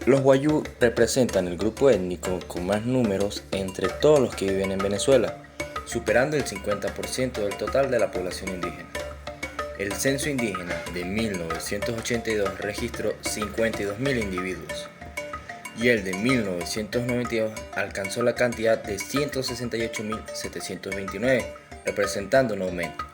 Los wayuu representan el grupo étnico con más números entre todos los que viven en Venezuela, superando el 50% del total de la población indígena. El censo indígena de 1982 registró 52.000 individuos y el de 1992 alcanzó la cantidad de 168.729, representando un aumento.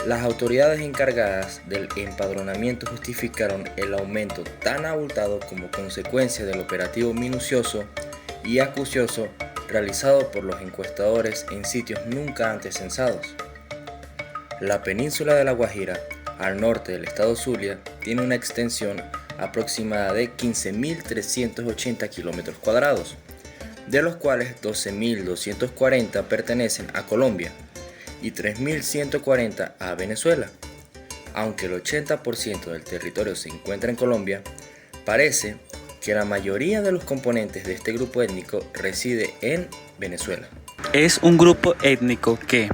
Las autoridades encargadas del empadronamiento justificaron el aumento tan abultado como consecuencia del operativo minucioso y acucioso realizado por los encuestadores en sitios nunca antes censados. La península de La Guajira, al norte del estado Zulia, tiene una extensión aproximada de 15.380 km², de los cuales 12.240 pertenecen a Colombia y 3.140 a Venezuela. Aunque el 80% del territorio se encuentra en Colombia, parece que la mayoría de los componentes de este grupo étnico reside en Venezuela. Es un grupo étnico que,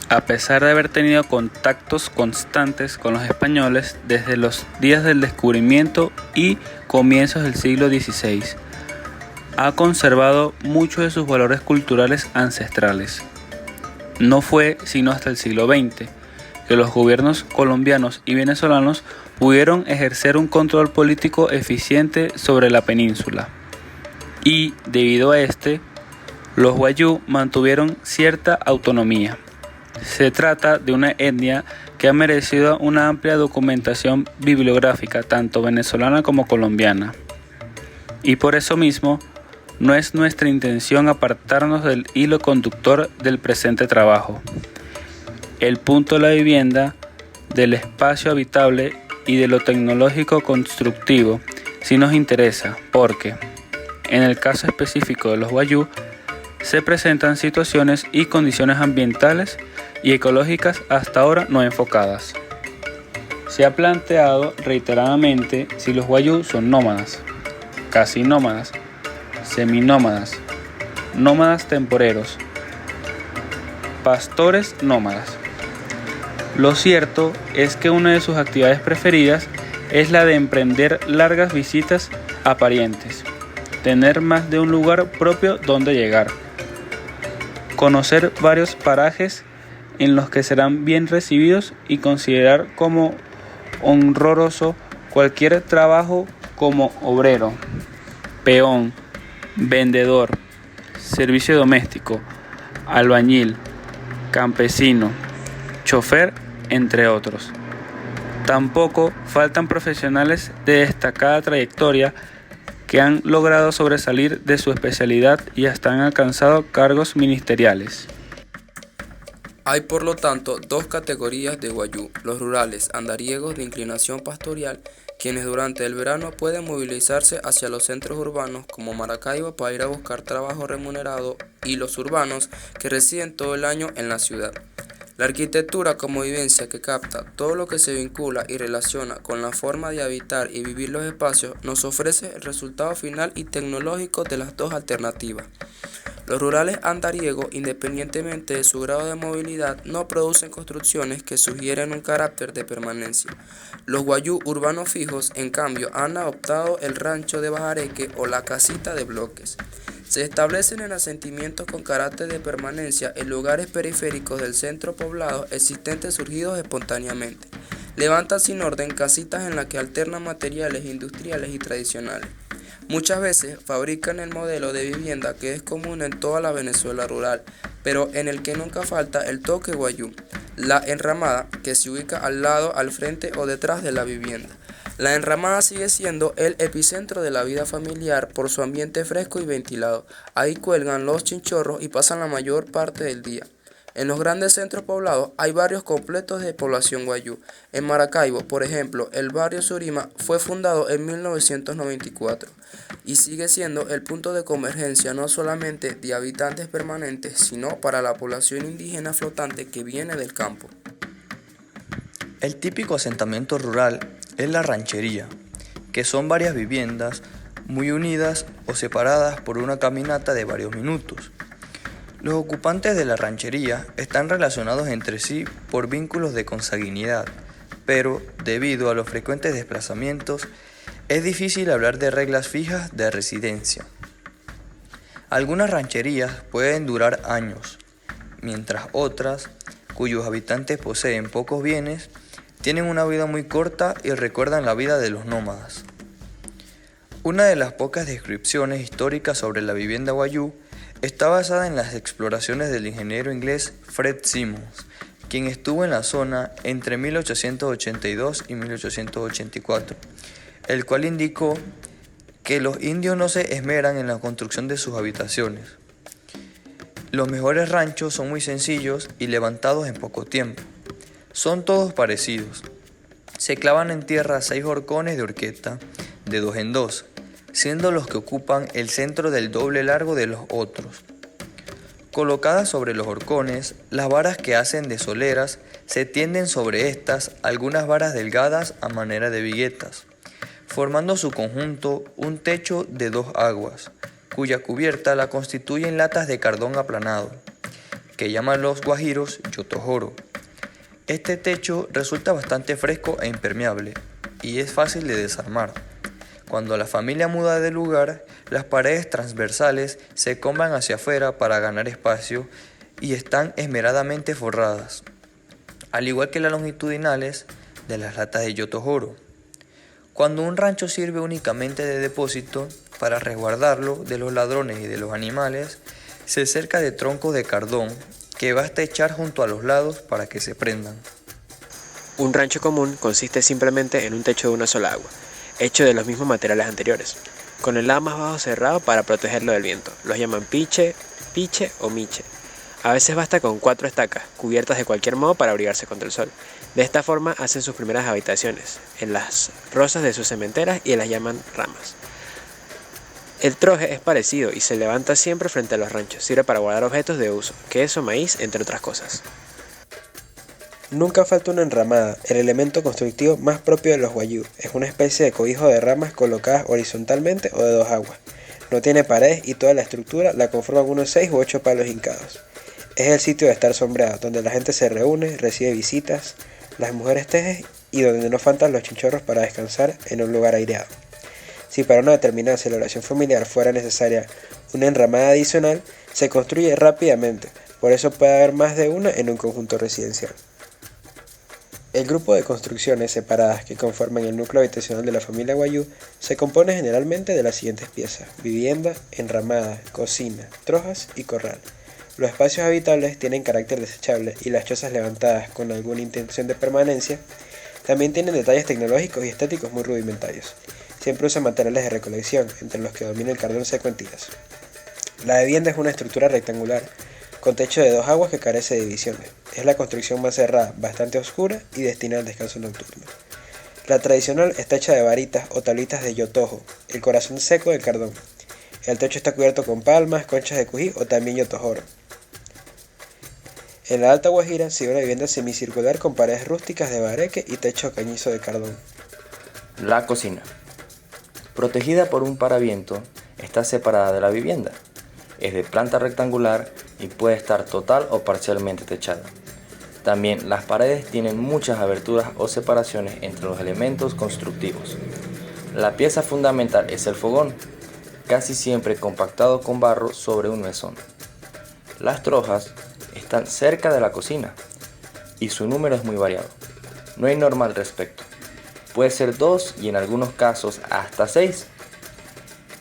a pesar de haber tenido contactos constantes con los españoles desde los días del descubrimiento y comienzos del siglo XVI, ha conservado muchos de sus valores culturales ancestrales. No fue sino hasta el siglo XX que los gobiernos colombianos y venezolanos pudieron ejercer un control político eficiente sobre la península. Y, debido a los wayuu mantuvieron cierta autonomía. Se trata de una etnia que ha merecido una amplia documentación bibliográfica, tanto venezolana como colombiana. Y por eso mismo, no es nuestra intención apartarnos del hilo conductor del presente trabajo. El punto de la vivienda, del espacio habitable y de lo tecnológico constructivo sí nos interesa, porque, en el caso específico de los wayuu, se presentan situaciones y condiciones ambientales y ecológicas hasta ahora no enfocadas. Se ha planteado reiteradamente si los wayuu son nómadas, casi nómadas, seminómadas, nómadas temporeros, pastores nómadas. Lo cierto es que una de sus actividades preferidas es la de emprender largas visitas a parientes, tener más de un lugar propio donde llegar, conocer varios parajes en los que serán bien recibidos y considerar como honroso cualquier trabajo como obrero, peón, vendedor, servicio doméstico, albañil, campesino, chofer, entre otros. Tampoco faltan profesionales de destacada trayectoria que han logrado sobresalir de su especialidad y hasta han alcanzado cargos ministeriales. Hay por lo tanto dos categorías de wayuu: los rurales andariegos de inclinación pastoral, quienes durante el verano pueden movilizarse hacia los centros urbanos como Maracaibo para ir a buscar trabajo remunerado, y los urbanos que residen todo el año en la ciudad. La arquitectura como vivencia que capta todo lo que se vincula y relaciona con la forma de habitar y vivir los espacios nos ofrece el resultado final y tecnológico de las dos alternativas. Los rurales andariegos, independientemente de su grado de movilidad, no producen construcciones que sugieren un carácter de permanencia. Los wayuu urbanos fijos, en cambio, han adoptado el rancho de bajareque o la casita de bloques. Se establecen en asentamientos con carácter de permanencia en lugares periféricos del centro poblado existentes surgidos espontáneamente. Levantan sin orden casitas en las que alternan materiales industriales y tradicionales. Muchas veces fabrican el modelo de vivienda que es común en toda la Venezuela rural, pero en el que nunca falta el toque wayuu, la enramada, que se ubica al lado, al frente o detrás de la vivienda. La enramada sigue siendo el epicentro de la vida familiar por su ambiente fresco y ventilado. Ahí cuelgan los chinchorros y pasan la mayor parte del día. En los grandes centros poblados hay barrios completos de población wayuu. En Maracaibo, por ejemplo, el barrio Surima fue fundado en 1994 y sigue siendo el punto de convergencia no solamente de habitantes permanentes, sino para la población indígena flotante que viene del campo. El típico asentamiento rural es la ranchería, que son varias viviendas muy unidas o separadas por una caminata de varios minutos. Los ocupantes de la ranchería están relacionados entre sí por vínculos de consanguinidad, pero debido a los frecuentes desplazamientos, Es difícil hablar de reglas fijas de residencia. Algunas rancherías pueden durar años, mientras otras, cuyos habitantes poseen pocos bienes, tienen una vida muy corta y recuerdan la vida de los nómadas. Una de las pocas descripciones históricas sobre la vivienda Wayuu está basada en las exploraciones del ingeniero inglés Fred Simmons, quien estuvo en la zona entre 1882 y 1884, el cual indicó que los indios no se esmeran en la construcción de sus habitaciones. Los mejores ranchos son muy sencillos y levantados en poco tiempo. Son todos parecidos. Se clavan en tierra 6 horcones de horqueta de 2 en 2, siendo los que ocupan el centro del doble largo de los otros. Colocadas sobre los horcones, las varas que hacen de soleras se tienden sobre estas algunas varas delgadas a manera de viguetas, formando su conjunto un techo de 2 aguas, cuya cubierta la constituyen latas de cardón aplanado, que llaman los guajiros yotojoro. Este techo resulta bastante fresco e impermeable, y es fácil de desarmar. Cuando la familia muda de lugar, las paredes transversales se comban hacia afuera para ganar espacio y están esmeradamente forradas, al igual que las longitudinales de las latas de yotojoro. Cuando un rancho sirve únicamente de depósito para resguardarlo de los ladrones y de los animales, se cerca de troncos de cardón que basta echar junto a los lados para que se prendan. Un rancho común consiste simplemente en un techo de una sola agua, hecho de los mismos materiales anteriores, con el lado más bajo cerrado para protegerlo del viento. Los llaman piche o miche. A veces basta con 4 estacas, cubiertas de cualquier modo para abrigarse contra el sol. De esta forma hacen sus primeras habitaciones, en las rosas de sus cementeras, y las llaman ramas. El troje es parecido y se levanta siempre frente a los ranchos. Sirve para guardar objetos de uso, queso, maíz, entre otras cosas. Nunca falta una enramada, el elemento constructivo más propio de los Wayuu. Es una especie de cobijo de ramas colocadas horizontalmente o de 2 aguas. No tiene paredes y toda la estructura la conforman unos 6 u 8 palos hincados. Es el sitio de estar sombreado, donde la gente se reúne, recibe visitas, las mujeres tejen y donde no faltan los chinchorros para descansar en un lugar aireado. Si para una determinada celebración familiar fuera necesaria una enramada adicional, se construye rápidamente, por eso puede haber más de una en un conjunto residencial. El grupo de construcciones separadas que conforman el núcleo habitacional de la familia Wayuu se compone generalmente de las siguientes piezas: vivienda, enramada, cocina, trojas y corral. Los espacios habitables tienen carácter desechable y las chozas levantadas con alguna intención de permanencia también tienen detalles tecnológicos y estéticos muy rudimentarios. Siempre usan materiales de recolección, entre los que domina el cardón seco en tiras. La vivienda es una estructura rectangular con techo de 2 aguas que carece de divisiones. Es la construcción más cerrada, bastante oscura y destinada al descanso nocturno. La tradicional está hecha de varitas o tablitas de yotojo, el corazón seco del cardón. El techo está cubierto con palmas, conchas de cují o también yotojoro. En la Alta Guajira se ve una vivienda semicircular con paredes rústicas de bareque y techo cañizo de cardón. La cocina. Protegida por un paraviento, está separada de la vivienda. Es de planta rectangular y puede estar total o parcialmente techada. También las paredes tienen muchas aberturas o separaciones entre los elementos constructivos. La pieza fundamental es el fogón, casi siempre compactado con barro sobre un mesón. Las trojas están cerca de la cocina y su número es muy variado. No hay norma al respecto. Puede ser 2 y en algunos casos hasta 6.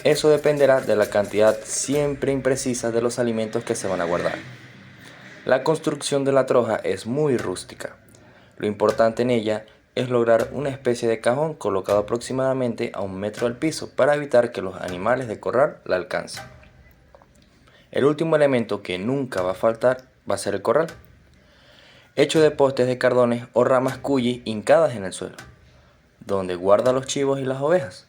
Eso dependerá de la cantidad siempre imprecisa de los alimentos que se van a guardar. La construcción de la troja es muy rústica. Lo importante en ella es lograr una especie de cajón colocado aproximadamente a 1 metro del piso para evitar que los animales de corral la alcancen. El último elemento que nunca va a faltar va a ser el corral, hecho de postes de cardones o ramas cuyi hincadas en el suelo, donde guarda los chivos y las ovejas.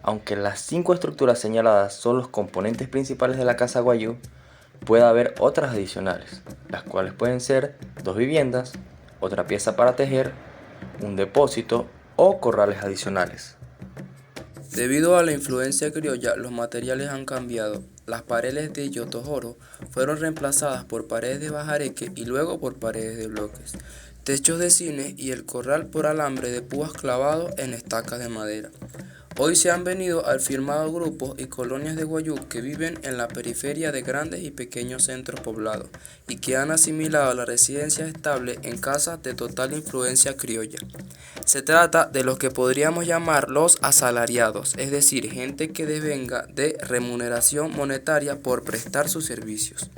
Aunque las 5 estructuras señaladas son los componentes principales de la casa Wayuu, puede haber otras adicionales, las cuales pueden ser 2 viviendas, otra pieza para tejer, un depósito o corrales adicionales. Debido a la influencia criolla, los materiales han cambiado. Las paredes de yotojoro fueron reemplazadas por paredes de bajareque y luego por paredes de bloques, techos de cine y el corral por alambre de púas clavado en estacas de madera. Hoy se han venido al firmado grupos y colonias de guayú que viven en la periferia de grandes y pequeños centros poblados y que han asimilado la residencia estable en casas de total influencia criolla. Se trata de los que podríamos llamar los asalariados, es decir, gente que devenga de remuneración monetaria por prestar sus servicios.